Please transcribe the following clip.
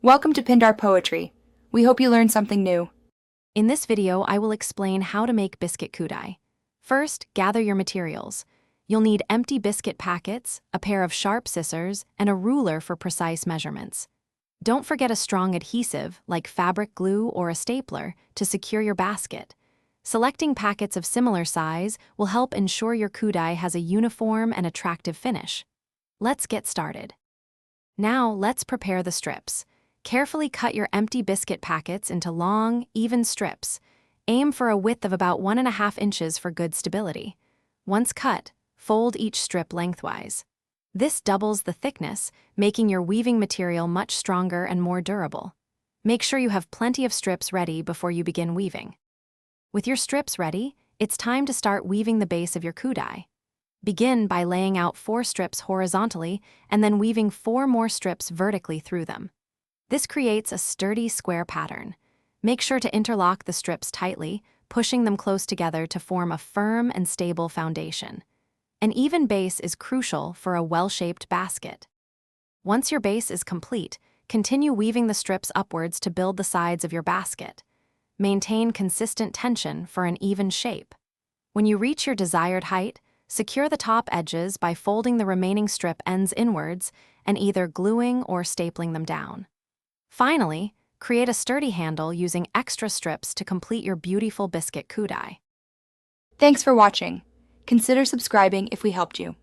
Welcome to Pindar Poetry. We hope you learned something new. In this video, I will explain how to make Biscuit Koodai. First, gather your materials. You'll need empty biscuit packets, a pair of sharp scissors, and a ruler for precise measurements. Don't forget a strong adhesive, like fabric glue or a stapler, to secure your basket. Selecting packets of similar size will help ensure your Koodai has a uniform and attractive finish. Let's get started. Now, let's prepare the strips. Carefully cut your empty biscuit packets into long, even strips. Aim for a width of about 1.5 inches for good stability. Once cut, fold each strip lengthwise. This doubles the thickness, making your weaving material much stronger and more durable. Make sure you have plenty of strips ready before you begin weaving. With your strips ready, it's time to start weaving the base of your Koodai. Begin by laying out 4 strips horizontally and then weaving 4 more strips vertically through them. This creates a sturdy square pattern. Make sure to interlock the strips tightly, pushing them close together to form a firm and stable foundation. An even base is crucial for a well-shaped basket. Once your base is complete, continue weaving the strips upwards to build the sides of your basket. Maintain consistent tension for an even shape. When you reach your desired height, secure the top edges by folding the remaining strip ends inwards and either gluing or stapling them down. Finally, create a sturdy handle using extra strips to complete your beautiful Biscuit Koodai. Thanks for watching. Consider subscribing if we helped you.